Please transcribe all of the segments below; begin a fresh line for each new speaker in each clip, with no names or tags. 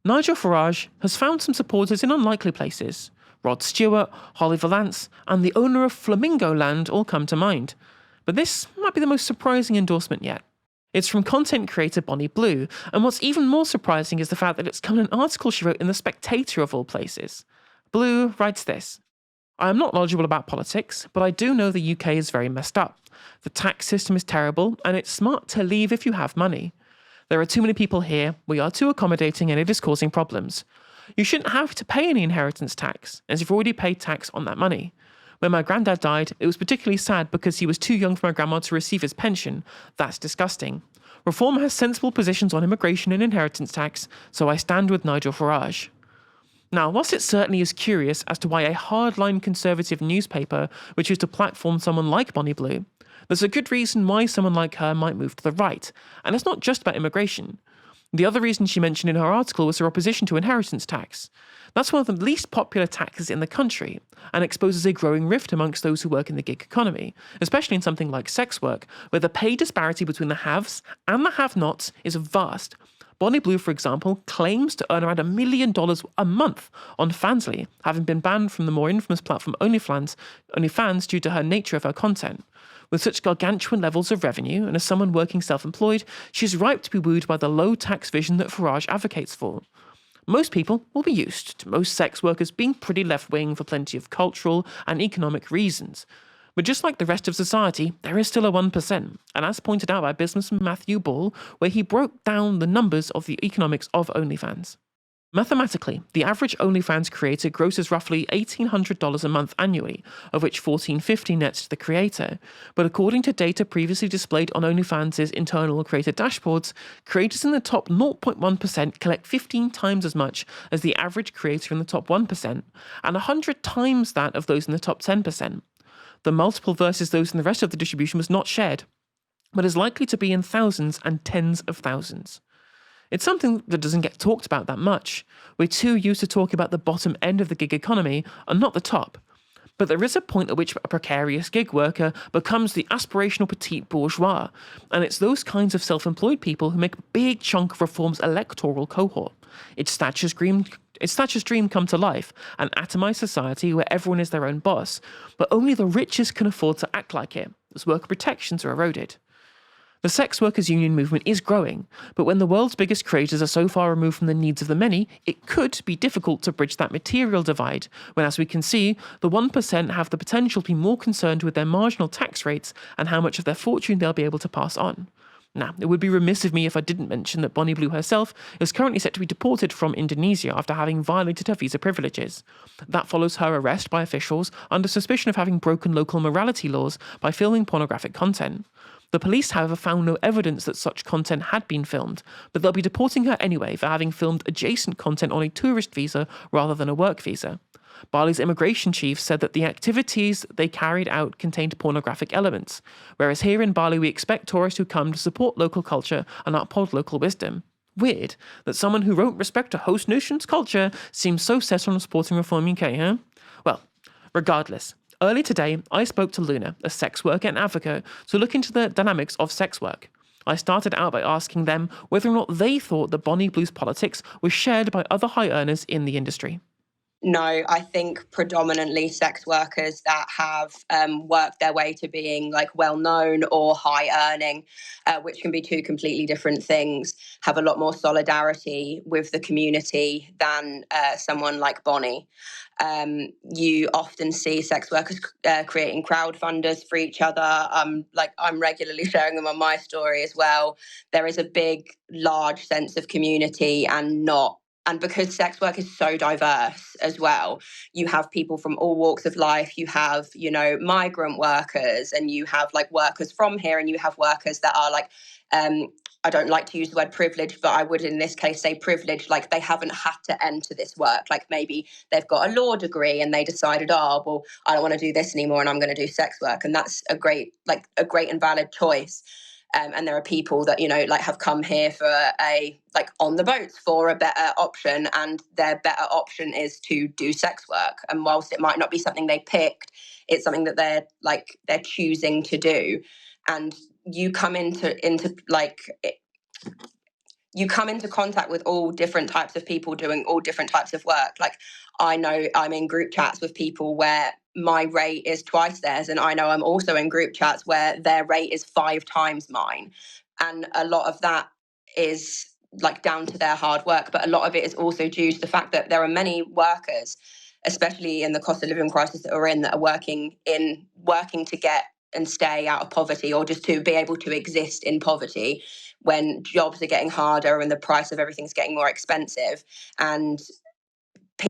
Nigel Farage has found some supporters in unlikely places. Rod Stewart, Holly Valance, and the owner of Flamingo Land all come to mind. But this might be the most surprising endorsement yet. It's from content creator Bonnie Blue, and what's even more surprising is the fact that it's come in an article she wrote in The Spectator of all places. Blue writes this: I am not knowledgeable about politics, but I do know the UK is very messed up. The tax system is terrible, and it's smart to leave if you have money. There are too many people here, we are too accommodating, and it is causing problems. You shouldn't have to pay any inheritance tax, as you've already paid tax on that money. When my granddad died, it was particularly sad because he was too young for my grandma to receive his pension. That's disgusting. Reform has sensible positions on immigration and inheritance tax, so I stand with Nigel Farage. Now, whilst it certainly is curious as to why a hardline conservative newspaper would choose to platform someone like Bonnie Blue, there's a good reason why someone like her might move to the right, and it's not just about immigration. The other reason she mentioned in her article was her opposition to inheritance tax. That's one of the least popular taxes in the country, and exposes a growing rift amongst those who work in the gig economy, especially in something like sex work, where the pay disparity between the haves and the have-nots is vast. Bonnie Blue, for example, claims to earn around $1 million a month on Fansly, having been banned from the more infamous platform OnlyFans due to her nature of her content. With such gargantuan levels of revenue, and as someone working self-employed, she's ripe to be wooed by the low-tax vision that Farage advocates for. Most people will be used to most sex workers being pretty left-wing for plenty of cultural and economic reasons. But just like the rest of society, there is still a 1%, and as pointed out by businessman Matthew Ball, where he broke down the numbers of the economics of OnlyFans. Mathematically, the average OnlyFans creator grosses roughly $1,800 a month annually, of which $1,450 nets to the creator. But according to data previously displayed on OnlyFans' internal creator dashboards, creators in the top 0.1% collect 15 times as much as the average creator in the top 1%, and 100 times that of those in the top 10%. The multiple versus those in the rest of the distribution was not shared, but is likely to be in thousands and tens of thousands. It's something that doesn't get talked about that much. We're too used to talking about the bottom end of the gig economy and not the top. But there is a point at which a precarious gig worker becomes the aspirational petite bourgeois, and it's those kinds of self-employed people who make a big chunk of Reform's electoral cohort. It's Thatcher's dream come to life, an atomised society where everyone is their own boss, but only the richest can afford to act like it, as worker protections are eroded. The sex workers' union movement is growing, but when the world's biggest creators are so far removed from the needs of the many, it could be difficult to bridge that material divide, when, as we can see, the 1% have the potential to be more concerned with their marginal tax rates and how much of their fortune they'll be able to pass on. Now, it would be remiss of me if I didn't mention that Bonnie Blue herself is currently set to be deported from Indonesia after having violated her visa privileges. That follows her arrest by officials under suspicion of having broken local morality laws by filming pornographic content. The police, however, found no evidence that such content had been filmed, but they'll be deporting her anyway for having filmed adjacent content on a tourist visa rather than a work visa. Bali's immigration chief said that the activities they carried out contained pornographic elements, whereas here in Bali we expect tourists who come to support local culture and uphold local wisdom. Weird that someone who won't respect a host nation's culture seems so set on supporting Reform UK, huh? Well, regardless, early today I spoke to Luna, a sex worker and advocate, to look into the dynamics of sex work. I started out by asking them whether or not they thought that Bonnie Blue's politics was shared by other high earners in the industry.
No, I think predominantly sex workers that have worked their way to being well known or high earning, which can be two completely different things, have a lot more solidarity with the community than someone like Bonnie. You often see sex workers creating crowdfunders for each other. I'm regularly sharing them on my story as well. There is a big, large sense of community and because sex work is so diverse as well, you have people from all walks of life. You have, migrant workers, and you have workers from here, and you have workers that are I don't like to use the word privilege, but I would in this case say privilege. They haven't had to enter this work. Maybe they've got a law degree and they decided, I don't want to do this anymore and I'm going to do sex work. And that's a great and valid choice. And there are people that, have come here for on the boats for a better option, and their better option is to do sex work. And whilst it might not be something they picked, it's something that they're choosing to do. And you come into you come into contact with all different types of people doing all different types of work. Like, I know I'm in group chats with people where my rate is twice theirs, and I know I'm also in group chats where their rate is 5 times mine. And a lot of that is like down to their hard work, but a lot of it is also due to the fact that there are many workers, especially in the cost of living crisis that we're in, that are working to get and stay out of poverty, or just to be able to exist in poverty when jobs are getting harder and the price of everything's getting more expensive. And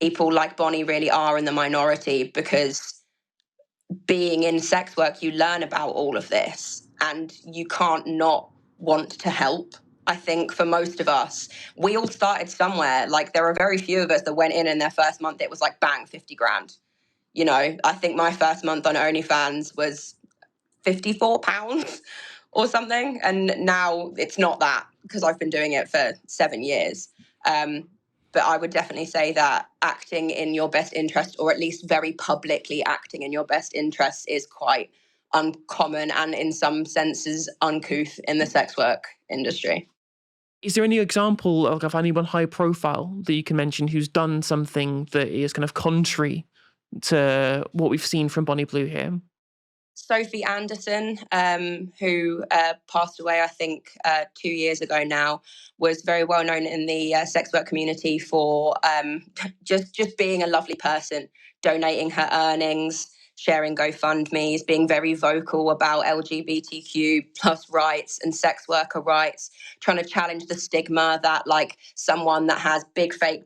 people like Bonnie really are in the minority, because being in sex work, you learn about all of this and you can't not want to help. I think for most of us, we all started somewhere. Like, there are very few of us that went in their first month, it was like, bang, 50 grand. You know, I think my first month on OnlyFans was £54 or something. And now it's not that, because I've been doing it for 7 years. But I would definitely say that acting in your best interest, or at least very publicly acting in your best interest, is quite uncommon and in some senses uncouth in the sex work industry.
Is there any example of anyone high profile that you can mention who's done something that is kind of contrary to what we've seen from Bonnie Blue here?
Sophie Anderson, who passed away, I think, 2 years ago now, was very well known in the sex work community for just being a lovely person, donating her earnings, sharing GoFundMes, being very vocal about LGBTQ plus rights and sex worker rights, trying to challenge the stigma that, like, someone that has big fake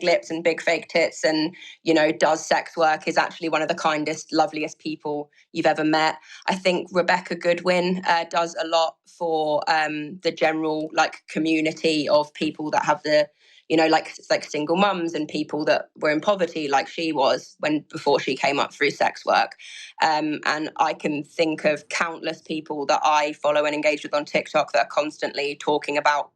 lips and big fake tits and, you know, does sex work is actually one of the kindest, loveliest people you've ever met. I think Rebecca Goodwin does a lot for the general, like, community of people that have the, you know, like single mums and people that were in poverty, like she was before she came up through sex work. And I can think of countless people that I follow and engage with on TikTok that are constantly talking about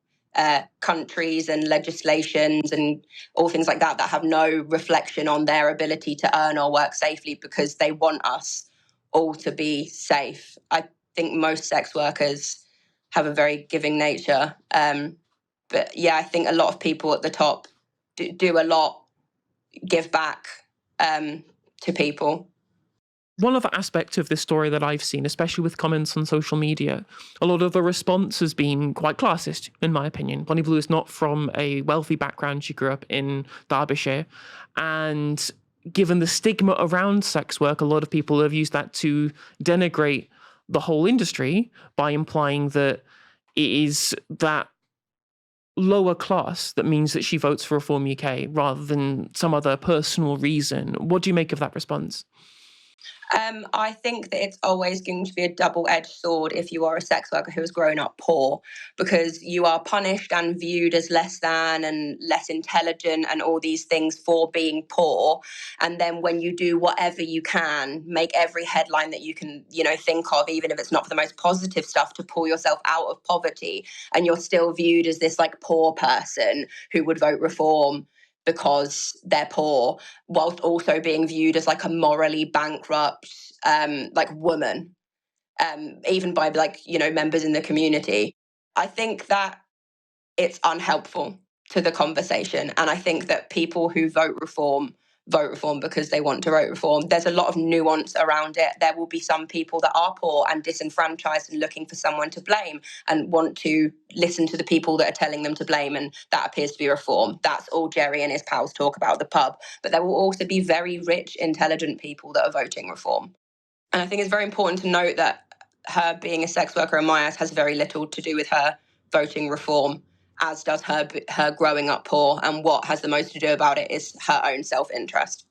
countries and legislations and all things like that have no reflection on their ability to earn or work safely, because they want us all to be safe. I think most sex workers have a very giving nature. But yeah, I think a lot of people at the top do a lot, give back to people.
One other aspect of this story that I've seen, especially with comments on social media, a lot of the response has been quite classist, in my opinion. Bonnie Blue is not from a wealthy background. She grew up in Derbyshire. And given the stigma around sex work, a lot of people have used that to denigrate the whole industry by implying that it is that lower class that means that she votes for Reform UK rather than some other personal reason. What do you make of that response?
I think that it's always going to be a double-edged sword if you are a sex worker who has grown up poor, because you are punished and viewed as less than and less intelligent and all these things for being poor. And then when you do whatever you can, make every headline that you can, you know, think of, even if it's not for the most positive stuff, to pull yourself out of poverty, and you're still viewed as this, like, poor person who would vote Reform because they're poor, whilst also being viewed as, like, a morally bankrupt, like, woman, even by, like, you know, members in the community. I think that it's unhelpful to the conversation. And I think that people who vote Reform because they want to vote Reform. There's a lot of nuance around it. There will be some people that are poor and disenfranchised and looking for someone to blame and want to listen to the people that are telling them to blame, and that appears to be Reform. That's all Jerry and his pals talk about at the pub. But there will also be very rich, intelligent people that are voting Reform. And I think it's very important to note that her being a sex worker in my eyes has very little to do with her voting Reform, as does her growing up poor. And what has the most to do about it is her own self-interest.